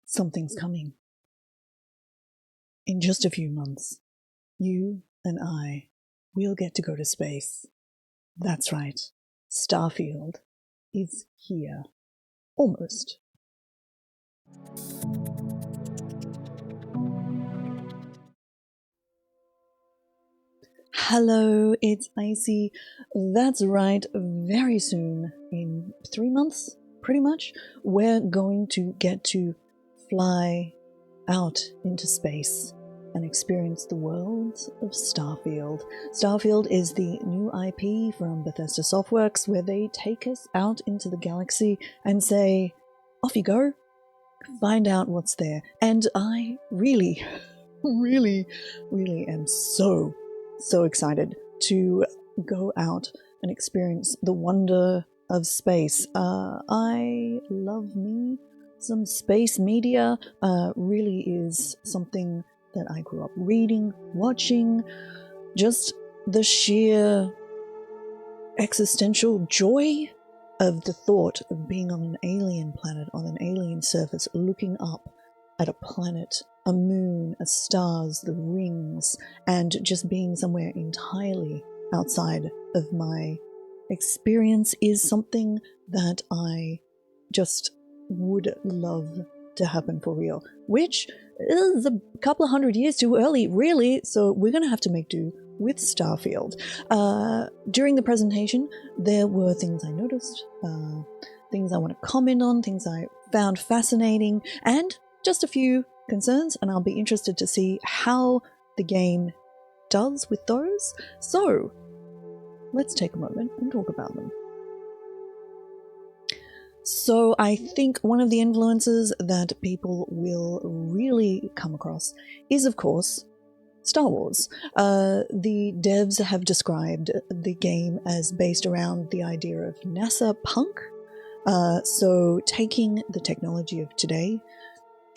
Something's coming. In just a few months, you and I, we'll get to go to space. That's right. Starfield is here. Almost. Hello, it's Icy. That's right, very soon, in 3 months, pretty much, we're going to get to fly out into space and experience the worlds of Starfield. Starfield is the new IP from Bethesda Softworks, where they take us out into the galaxy and say, off you go, find out what's there. And I really am so excited to go out and experience the wonder of space. I love me some space media. Really is something that I grew up reading, watching. Just the sheer existential joy of the thought of being on an alien planet, on an alien surface, looking up at a planet, a moon, a stars, the rings, and just being somewhere entirely outside of my experience is something that I just would love to happen for real, which is a couple of 100 years too early, really, so we're going to have to make do with Starfield. During the presentation, there were things I noticed, things I want to comment on, things I found fascinating, and just a few concerns, and I'll be interested to see how the game does with those. So, let's take a moment and talk about them. So I think one of the influences that people will really come across is, of course, Star Wars. The devs have described the game as based around the idea of NASA punk. So taking the technology of today,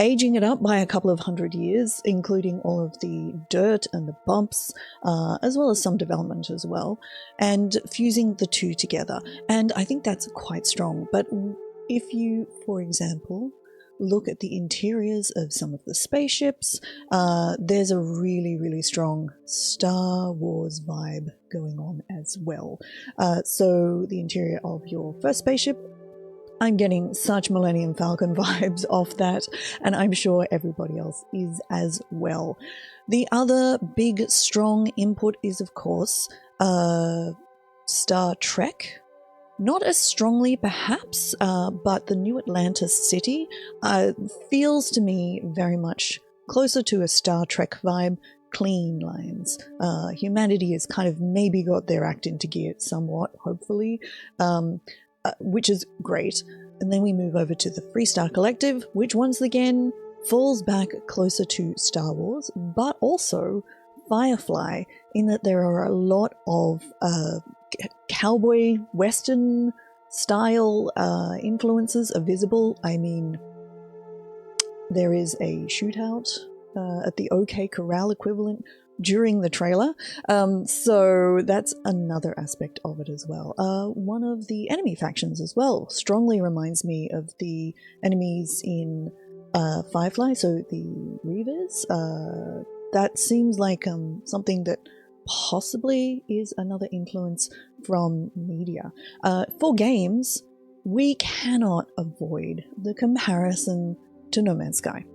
aging it up by a couple of 100 years, including all of the dirt and the bumps, as well as some development as well, and fusing the two together. And I think that's quite strong. But if you, for example, look at the interiors of some of the spaceships, there's a really strong Star Wars vibe going on as well. So the interior of your first spaceship, I'm getting such Millennium Falcon vibes off that, and I'm sure everybody else is as well. The other big, strong input is, of course, Star Trek. Not as strongly, perhaps, but the New Atlantis city feels to me very much closer to a Star Trek vibe. Clean lines. Humanity has kind of maybe got their act into gear somewhat, hopefully. Which is great. And then we move over to the Freestar Collective, which once again falls back closer to Star Wars, but also Firefly, in that there are a lot of cowboy western style influences are visible. I mean, there is a shootout at the OK Corral equivalent during the trailer, so that's another aspect of it as well. One of the enemy factions as well strongly reminds me of the enemies in Firefly, so the Reavers. That seems like something that possibly is another influence from media. For games, we cannot avoid the comparison to No Man's Sky.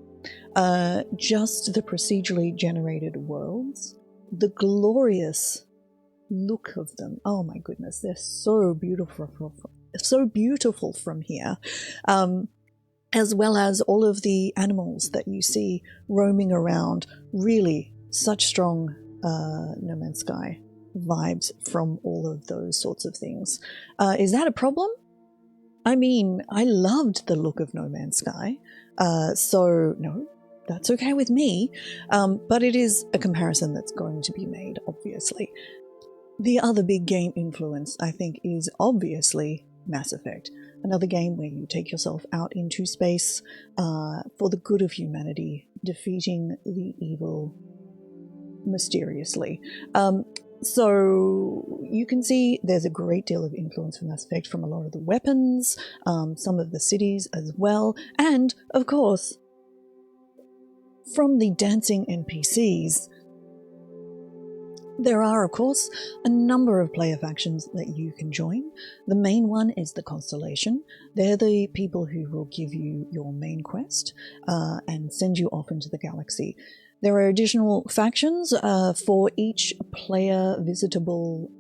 Just the procedurally generated worlds, the glorious look of them. Oh my goodness, they're so beautiful from here. As well as all of the animals that you see roaming around. Really, such strong No Man's Sky vibes from all of those sorts of things. Is that a problem? I mean, I loved the look of No Man's Sky, so no, that's okay with me, but it is a comparison that's going to be made, obviously. The other big game influence, I think, is obviously Mass Effect, another game where you take yourself out into space for the good of humanity, defeating the evil mysteriously. So you can see there's a great deal of influence from Mass Effect from a lot of the weapons, some of the cities as well, and, of course, from the dancing NPCs, there are, of course, a number of player factions that you can join. The main one is the Constellation. They're the people who will give you your main quest and send you off into the galaxy. There are additional factions for each player visitable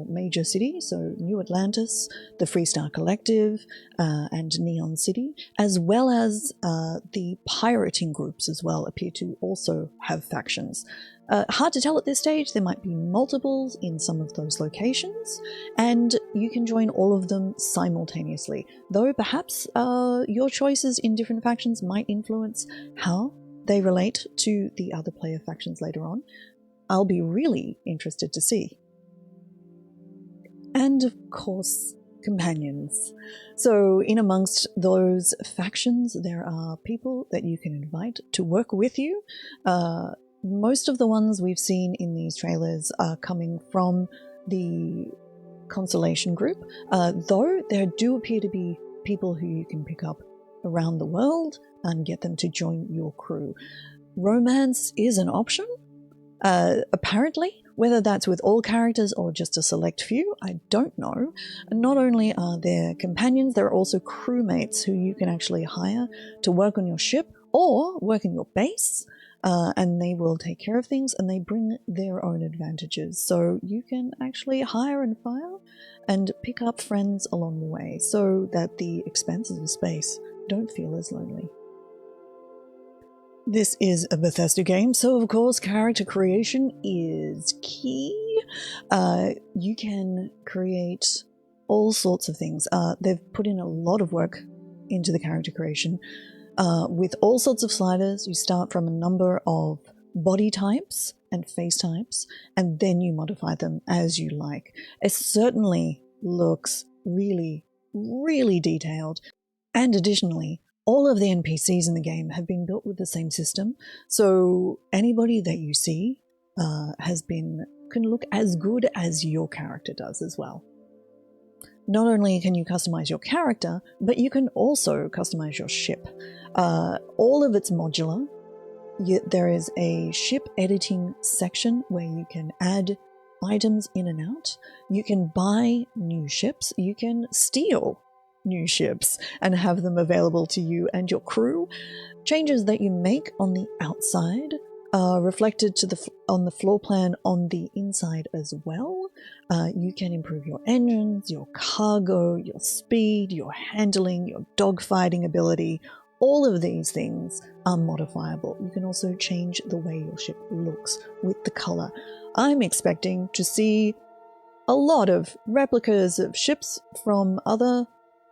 major city, so New Atlantis, the Freestar Collective, and Neon City, as well as the pirating groups as well appear to also have factions. Hard to tell at this stage, there might be multiples in some of those locations, and you can join all of them simultaneously, though perhaps your choices in different factions might influence how they relate to the other player factions later on. I'll be really interested to see. And of course, companions. So in amongst those factions, there are people that you can invite to work with you. Most of the ones we've seen in these trailers are coming from the Constellation group, though there do appear to be people who you can pick up around the world and get them to join your crew. Romance is an option, apparently. Whether that's with all characters or just a select few, I don't know. And not only are there companions, there are also crewmates who you can actually hire to work on your ship or work in your base, and they will take care of things and they bring their own advantages. So you can actually hire and fire and pick up friends along the way so that the expenses of space don't feel as lonely. This is a Bethesda game, so of course character creation is key. You can create all sorts of things. They've put in a lot of work into the character creation. With all sorts of sliders, you start from a number of body types and face types, and then you modify them as you like. It certainly looks really, really detailed. And additionally, all of the NPCs in the game have been built with the same system, so anybody that you see can look as good as your character does as well. Not only can you customize your character, but you can also customize your ship. All of it's modular. There is a ship editing section where you can add items in and out. You can buy new ships. You can steal new ships and have them available to you and your crew. Changes that you make on the outside are reflected on the floor plan on the inside as well. You can improve your engines, your cargo, your speed, your handling, your dogfighting ability. All of these things are modifiable. You can also change the way your ship looks with the color. I'm expecting to see a lot of replicas of ships from other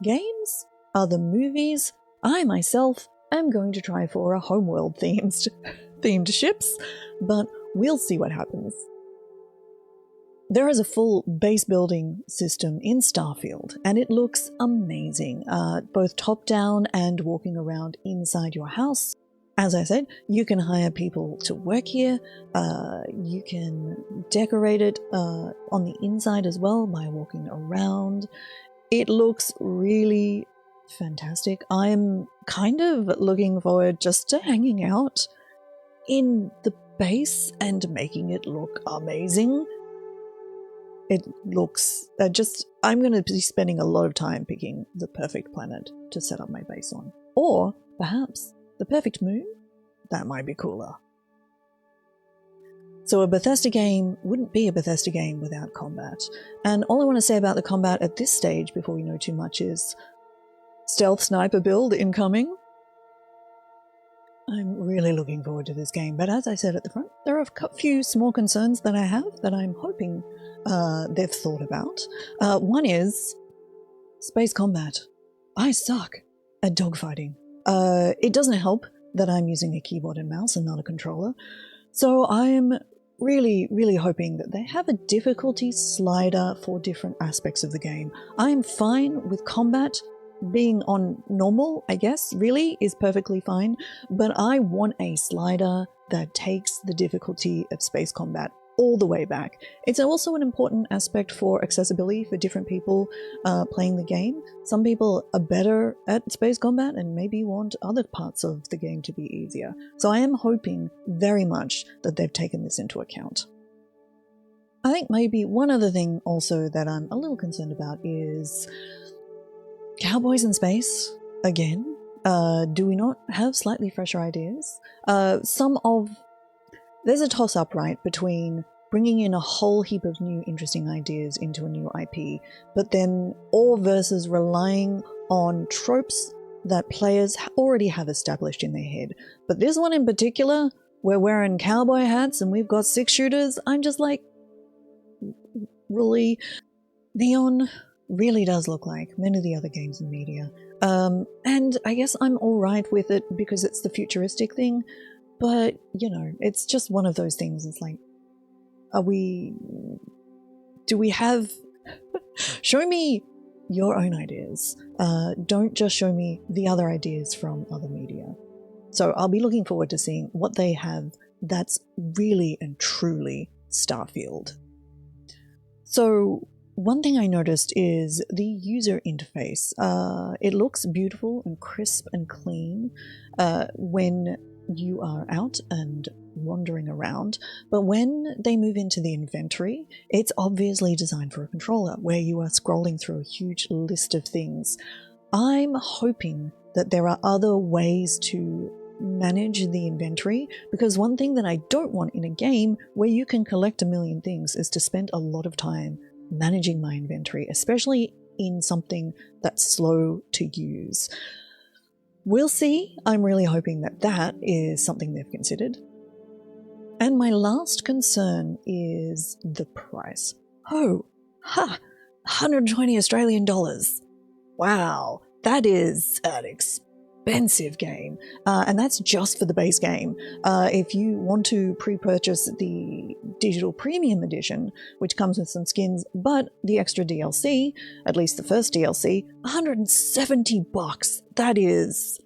games, other movies. I myself am going to try for a homeworld themed ships, but we'll see what happens. There is a full base building system in Starfield, and it looks amazing, both top-down and walking around inside your house. As I said, you can hire people to work here. You can decorate it on the inside as well by walking around. It looks really fantastic. I'm kind of looking forward just to hanging out in the base and making it look amazing. It looks I'm going to be spending a lot of time picking the perfect planet to set up my base on. Or perhaps the perfect moon? That might be cooler. So a Bethesda game wouldn't be a Bethesda game without combat. And all I want to say about the combat at this stage, before we know too much, is stealth sniper build incoming. I'm really looking forward to this game, but as I said at the front, there are a few small concerns that I have that I'm hoping they've thought about. One is space combat. I suck at dogfighting. It doesn't help that I'm using a keyboard and mouse and not a controller, so I'm really, really hoping that they have a difficulty slider for different aspects of the game. I'm fine with combat being on normal, I guess, really is perfectly fine, but I want a slider that takes the difficulty of space combat all the way back. It's also an important aspect for accessibility for different people playing the game. Some people are better at space combat and maybe want other parts of the game to be easier. So I am hoping very much that they've taken this into account. I think maybe one other thing also that I'm a little concerned about is cowboys in space again. Do we not have slightly fresher ideas? There's a toss-up, right, between bringing in a whole heap of new interesting ideas into a new IP, but then or versus relying on tropes that players already have established in their head. But this one in particular, we're wearing cowboy hats and we've got 6-shooters, I'm just like, really? Neon really does look like many of the other games in media. And I guess I'm alright with it because it's the futuristic thing, but, you know, it's just one of those things. It's like, do we have, show me your own ideas. Don't just show me the other ideas from other media. So I'll be looking forward to seeing what they have that's really and truly Starfield. So one thing I noticed is the user interface. It looks beautiful and crisp and clean when you are out and wandering around, but when they move into the inventory, it's obviously designed for a controller where you are scrolling through a huge list of things. I'm hoping that there are other ways to manage the inventory, because one thing that I don't want in a game where you can collect a million things is to spend a lot of time managing my inventory, especially in something that's slow to use. We'll see. I'm really hoping that that is something they've considered. And my last concern is the price. Oh, 120 Australian dollars. Wow, that is an expensive game. And that's just for the base game. If you want to pre-purchase the digital premium edition, which comes with some skins, but the extra DLC, at least the first DLC, $170. That is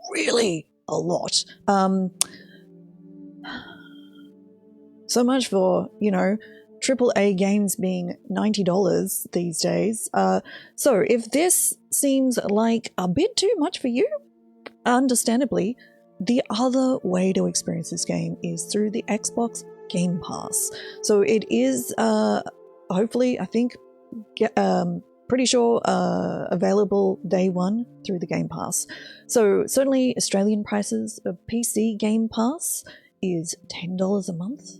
really a lot. So much for, you know, AAA games being $90 these days. So if this seems like a bit too much for you, understandably, the other way to experience this game is through the Xbox Game Pass. So it is, hopefully, I think, pretty sure available day one through the Game Pass. So certainly Australian prices of PC Game Pass is $10 a month.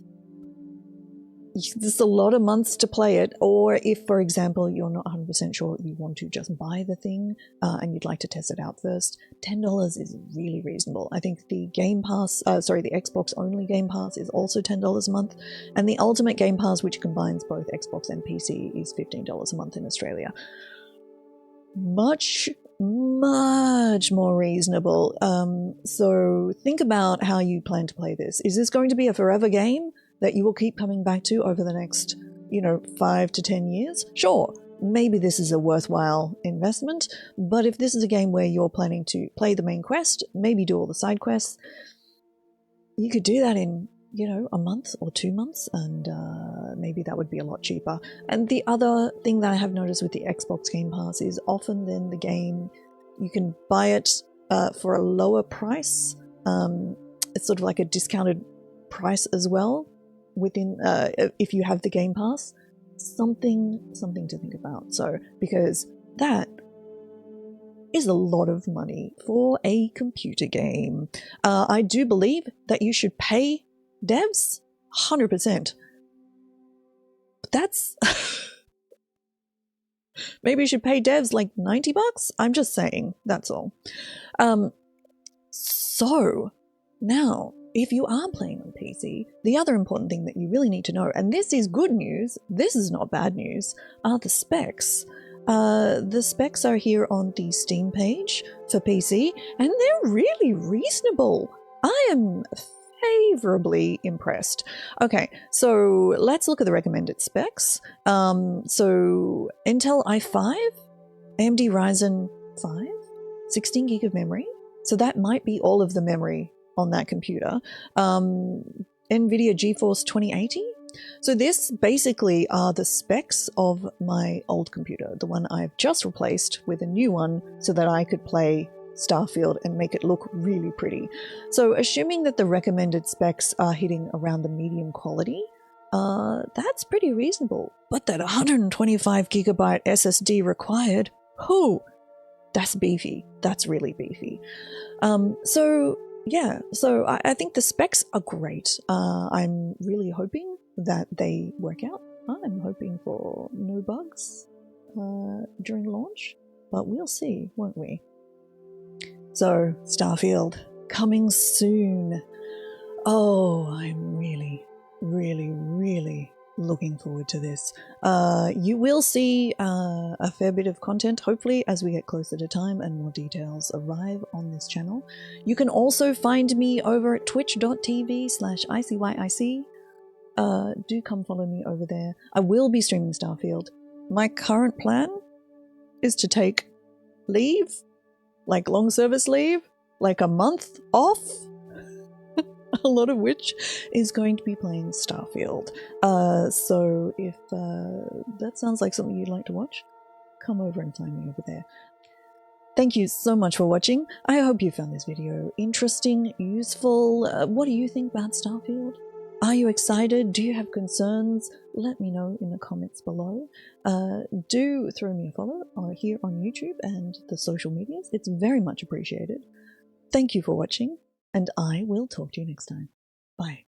There's a lot of months to play it, or if, for example, you're not 100% sure you want to just buy the thing and you'd like to test it out first, $10 is really reasonable. I think the Game Pass, the Xbox-only Game Pass is also $10 a month, and the Ultimate Game Pass, which combines both Xbox and PC, is $15 a month in Australia. Much more reasonable. So think about how you plan to play this. Is this going to be a forever game that you will keep coming back to over the next, 5 to 10 years? Sure, maybe this is a worthwhile investment, but if this is a game where you're planning to play the main quest, maybe do all the side quests, you could do that in, a month or 2 months, and maybe that would be a lot cheaper. And the other thing that I have noticed with the Xbox Game Pass is often then the game, you can buy it for a lower price. It's sort of like a discounted price as well within if you have the Game Pass. Something to think about. So because that is a lot of money for a computer game. I do believe that you should pay devs 100%. But that's maybe you should pay devs like $90. I'm just saying, that's all. So now, if you are playing on PC, the other important thing that you really need to know, and this is good news, this is not bad news, are the specs. The specs are here on the Steam page for PC, and they're really reasonable. I am favorably impressed. Okay, so let's look at the recommended specs. So Intel i5, AMD Ryzen 5, 16 gig of memory. So that might be all of the memory on that computer. NVIDIA GeForce 2080. So this basically are the specs of my old computer, the one I've just replaced with a new one so that I could play Starfield and make it look really pretty. So assuming that the recommended specs are hitting around the medium quality, that's pretty reasonable. But that 125 gigabyte SSD required, that's beefy. That's really beefy. So I think the specs are great. I'm really hoping that they work out. I'm hoping for no bugs during launch, but we'll see, won't we? So, Starfield, coming soon. Oh, I'm really, really, really looking forward to this. You will see a fair bit of content, hopefully, as we get closer to time and more details arrive on this channel. You can also find me over at twitch.tv/ICYIC. Do come follow me over there. I will be streaming Starfield. My current plan is to take leave, like long service leave, like a month off, a lot of which is going to be playing Starfield. So if that sounds like something you'd like to watch, come over and find me over there. Thank you so much for watching. I hope you found this video interesting, useful. What do you think about Starfield? Are you excited? Do you have concerns? Let me know in the comments below. Do throw me a follow here on YouTube and the social medias. It's very much appreciated. Thank you for watching, and I will talk to you next time. Bye.